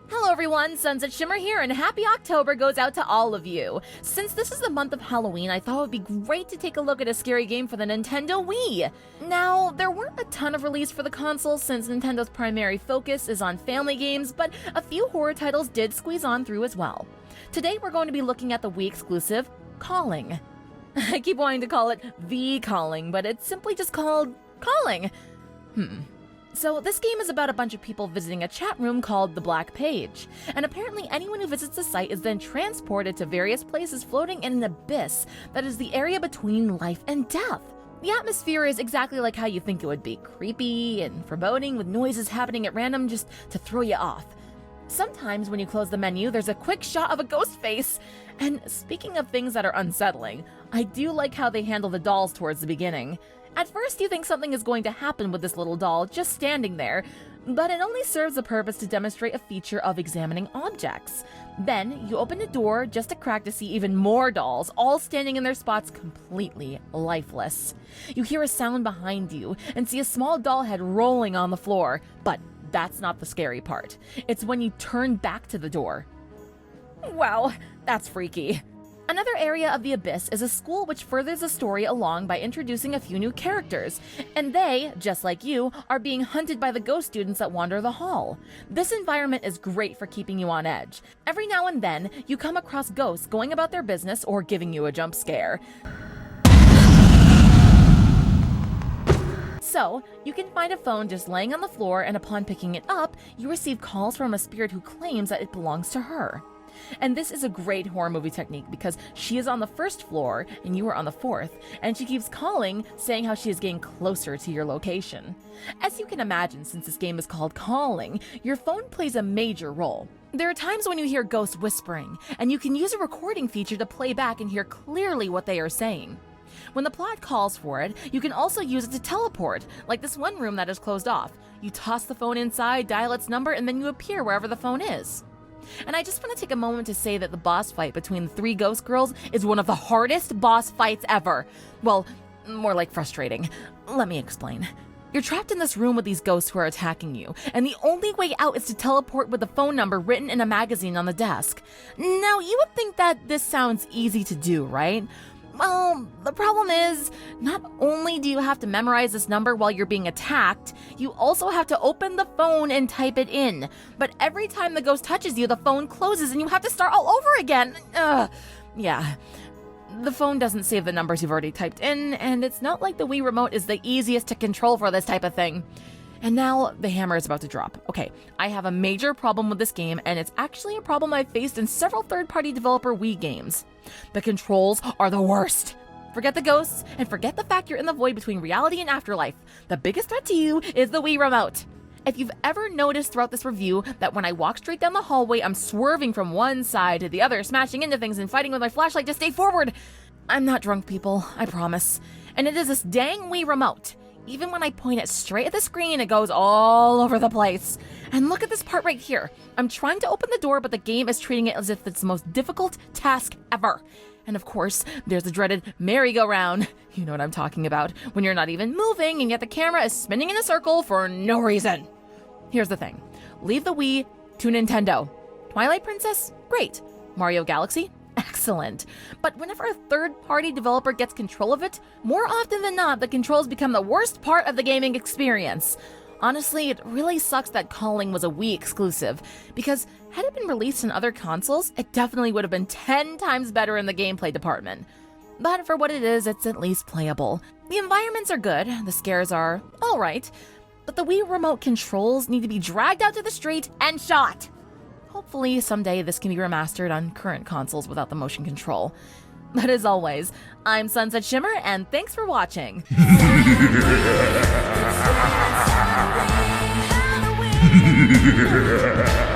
Hello everyone, Sunset Shimmer here, and happy October goes out to all of you. Since this is the month of Halloween, I thought it would be great to take a look at a scary game for the Nintendo Wii. Now, there weren't a ton of release for the console since Nintendo's primary focus is on family games, but a few horror titles did squeeze on through as well. Today we're going to be looking at the Wii exclusive, Calling. I keep wanting to call it The Calling, but it's simply just called Calling. So this game is about a bunch of people visiting a chat room called the Black Page, and apparently anyone who visits the site is then transported to various places floating in an abyss that is the area between life and death. The atmosphere is exactly like how you think it would be, creepy and foreboding with noises happening at random just to throw you off. Sometimes when you close the menu, there's a quick shot of a ghost face. And speaking of things that are unsettling, I do like how they handle the dolls towards the beginning. At first you think something is going to happen with this little doll just standing there, but it only serves the purpose to demonstrate a feature of examining objects. Then you open the door just a crack to see even more dolls, all standing in their spots completely lifeless. You hear a sound behind you and see a small doll head rolling on the floor, but that's not the scary part. It's when you turn back to the door. Wow, that's freaky. Another area of the abyss is a school which furthers the story along by introducing a few new characters, and they, just like you, are being hunted by the ghost students that wander the hall. This environment is great for keeping you on edge. Every now and then, you come across ghosts going about their business or giving you a jump scare. So, you can find a phone just laying on the floor, and upon picking it up, you receive calls from a spirit who claims that it belongs to her. And this is a great horror movie technique because she is on the first floor and you are on the fourth, and she keeps calling, saying how she is getting closer to your location. As you can imagine, since this game is called Calling, your phone plays a major role. There are times when you hear ghosts whispering, and you can use a recording feature to play back and hear clearly what they are saying. When the plot calls for it, you can also use it to teleport, like this one room that is closed off. You toss the phone inside, dial its number, and then you appear wherever the phone is. And I just want to take a moment to say that the boss fight between the three ghost girls is one of the hardest boss fights ever. Well, more like frustrating. Let me explain. You're trapped in this room with these ghosts who are attacking you, and the only way out is to teleport with the phone number written in a magazine on the desk. Now, you would think that this sounds easy to do, right? Well, the problem is, not only do you have to memorize this number while you're being attacked, you also have to open the phone and type it in. But every time the ghost touches you, the phone closes and you have to start all over again. Yeah. The phone doesn't save the numbers you've already typed in, and it's not like the Wii remote is the easiest to control for this type of thing. And now the hammer is about to drop. Okay, I have a major problem with this game, and it's actually a problem I've faced in several third-party developer Wii games. The controls are the worst. Forget the ghosts, and forget the fact you're in the void between reality and afterlife. The biggest threat to you is the Wii remote. If you've ever noticed throughout this review that when I walk straight down the hallway, I'm swerving from one side to the other, smashing into things and fighting with my flashlight to stay forward. I'm not drunk, people, I promise. And it is this dang Wii remote. Even when I point it straight at the screen, it goes all over the place. And look at this part right here. I'm trying to open the door, but the game is treating it as if it's the most difficult task ever. And of course, there's the dreaded merry-go-round. You know what I'm talking about. When you're not even moving, and yet the camera is spinning in a circle for no reason. Here's the thing. Leave the Wii to Nintendo. Twilight Princess? Great. Mario Galaxy? Excellent. But whenever a third-party developer gets control of it, more often than not, the controls become the worst part of the gaming experience. Honestly, it really sucks that Calling was a Wii exclusive, because had it been released on other consoles, it definitely would have been 10 times better in the gameplay department. But for what it is, it's at least playable. The environments are good, the scares are alright, but the Wii remote controls need to be dragged out to the street and shot. Hopefully, someday this can be remastered on current consoles without the motion control. But as always, I'm Sunset Shimmer, and thanks for watching. Halloween!